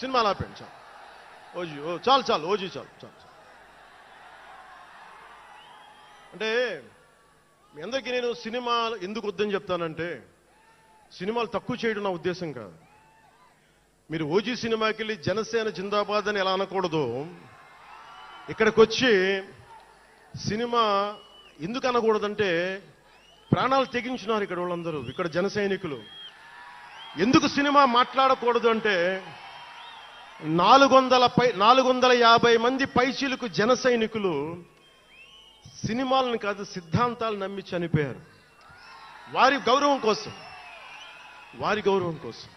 సినిమాలు ఆపండి చాలు. ఓజీ చాలు చాలు ఓజీ చాలు చాలు. అంటే మీ అందరికీ నేను సినిమా ఎందుకు వద్దని చెప్తానంటే, సినిమాలు తక్కువ చేయడం నా ఉద్దేశం కాదు. మీరు ఓజీ సినిమాకి వెళ్ళి జనసేన జిందాబాద్ అని ఎలా అనకూడదు, ఇక్కడికి వచ్చి సినిమా ఎందుకు అనకూడదంటే, ప్రాణాలు తెగించున్నారు ఇక్కడ వాళ్ళందరూ, ఇక్కడ జన సైనికులు. ఎందుకు సినిమా మాట్లాడకూడదు అంటే, 450 మంది పైచీలకు జన సైనికులు సినిమాలను కాదు సిద్ధాంతాలు నమ్మి చనిపోయారు. వారి గౌరవం కోసం, వారి గౌరవం కోసం.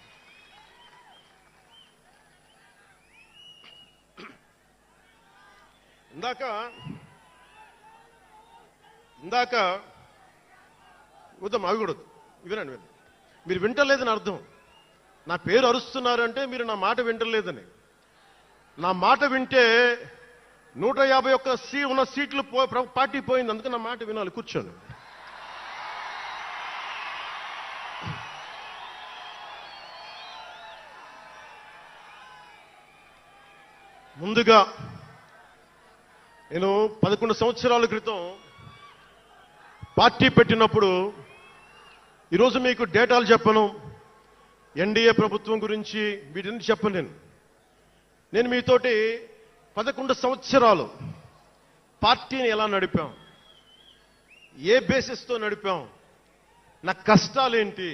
ఇందాక వద్దాం, అవి కూడా వినండి. మీరు వింటలేదని అర్థం. నా పేరు అరుస్తున్నారంటే మీరు నా మాట వింటలేదని. నా మాట వింటే 151 ఉన్న సీట్లు పార్టీ పోయింది. అందుకే నా మాట వినాలి. కూర్చోండి. ముందుగా నేను 11 సంవత్సరాల క్రితం పార్టీ పెట్టినప్పుడు, ఈరోజు మీకు డేటాలు చెప్పను, ఎన్డీఏ ప్రభుత్వం గురించి వీటిని చెప్పలేను. నేను మీతోటి 11 సంవత్సరాలు పార్టీని ఎలా నడిపాం, ఏ బేసిస్తో నడిపాం, నా కష్టాలేంటి,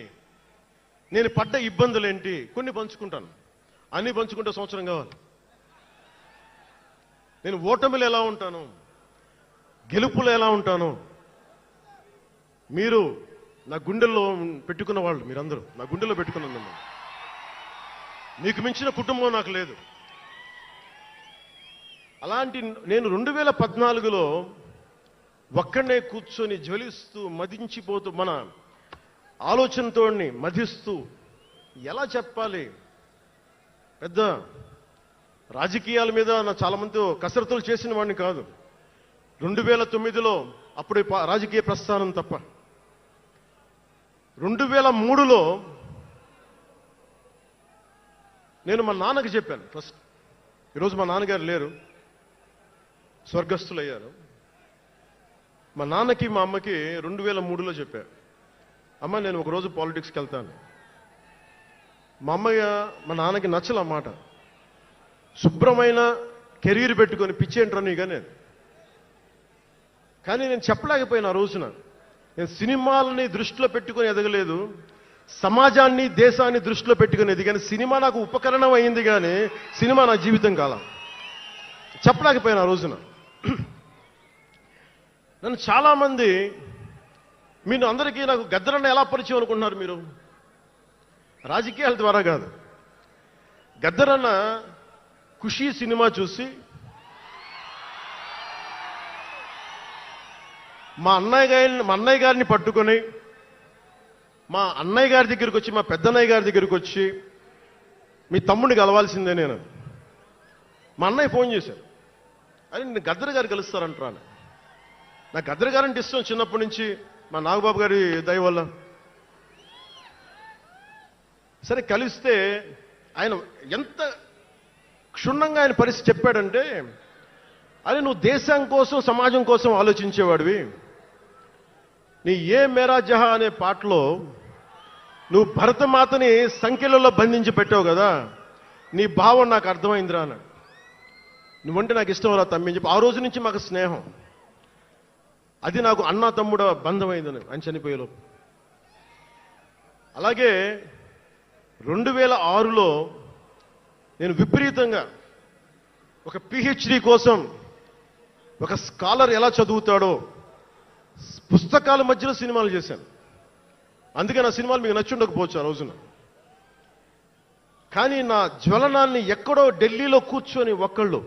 నేను పడ్డ ఇబ్బందులేంటి, కొన్ని పంచుకుంటాను. అన్ని పంచుకుంటే సంవత్సరం కావాలి. నేను ఓటమిలు ఎలా ఉంటాను, గెలుపులు ఎలా ఉంటాను. మీరు నా గుండెల్లో పెట్టుకున్న వాళ్ళు, మీరందరూ నా గుండెల్లో పెట్టుకున్న, మీకు మించిన కుటుంబం నాకు లేదు. అలాంటి నేను 2014లో ఒక్కడనే కూర్చొని జ్వలిస్తూ మదించిపోతూ, మన ఆలోచనతో మధిస్తూ, ఎలా చెప్పాలి, పెద్ద రాజకీయాల మీద నా చాలా మందితో కసరత్తులు చేసిన వాడిని కాదు. 2009లో అప్పుడు రాజకీయ ప్రస్థానం తప్ప. 2003లో నేను మా నాన్నకి చెప్పాను ఫస్ట్. ఈరోజు మా నాన్నగారు లేరు, స్వర్గస్థులయ్యారు. మా నాన్నకి మా అమ్మకి 2003లో చెప్పారు, అమ్మ నేను ఒకరోజు పాలిటిక్స్కి వెళ్తాను. మా అమ్మయ్య మా నాన్నకి నచ్చల మాట. శుభ్రమైన కెరీర్ పెట్టుకొని పిచ్చేంట్రా నీకనే. కానీ నేను చెప్పలేకపోయినా ఆ రోజున. నేను సినిమాలని దృష్టిలో పెట్టుకొని ఎదగలేదు, సమాజాన్ని దేశాన్ని దృష్టిలో పెట్టుకుని ఎదిగాను. సినిమా నాకు ఉపకరణం అయింది, కానీ సినిమా నా జీవితం కాలం. చెప్పలేకపోయినా ఆ రోజున. నన్ను చాలామంది, మీరు అందరికీ నాకు గద్దరన్న ఎలా పరిచయం అనుకుంటున్నారు మీరు? రాజకీయాల ద్వారా కాదు. గద్దరన్న ఖుషీ సినిమా చూసి మా అన్నయ్య గారిని పట్టుకొని, మా అన్నయ్య గారి దగ్గరికి వచ్చి, మా పెద్దన్నయ్య గారి దగ్గరికి వచ్చి, మీ తమ్ముడిని కలవాల్సిందే నేను. మా అన్నయ్య ఫోన్ చేశారు, అది నేను గద్దర్ గారు కలుస్తారంటాను. నాకు గద్దర్ గారంటే ఇష్టం చిన్నప్పటి నుంచి, మా నాగబాబు గారి దయ వల్ల. సరే కలిస్తే ఆయన ఎంత క్షుణ్ణంగా ఆయన పరిస్థితి చెప్పాడంటే, అరే నువ్వు దేశం కోసం సమాజం కోసం ఆలోచించేవాడివి. నీ ఏ మేరా జహా అనే పాటలో నువ్వు భరతమాతని సంఖ్యలలో బంధించి పెట్టావు కదా, నీ భావం నాకు అర్థమైందిరా అన్నాడు. నువ్వంటే నాకు ఇష్టం రా తమ్మి అని చెప్పి ఆ రోజు నుంచి మాకు స్నేహం. అది నాకు అన్నా తమ్ముడ బంధమైందని ఆయన చనిపోయేలోపు. అలాగే 2006లో నేను విపరీతంగా ఒక పిహెచ్డి కోసం, ఒక స్కాలర్ ఎలా చదువుతాడో పుస్తకాల మధ్యలో సినిమాలు చేశాను. అందుకే నా సినిమాలు మీకు నచ్చి ఉండకపోవచ్చు ఆ రోజున. కానీ నా జ్వలనాన్ని ఎక్కడో ఢిల్లీలో కూర్చొని ఒక్కళ్ళు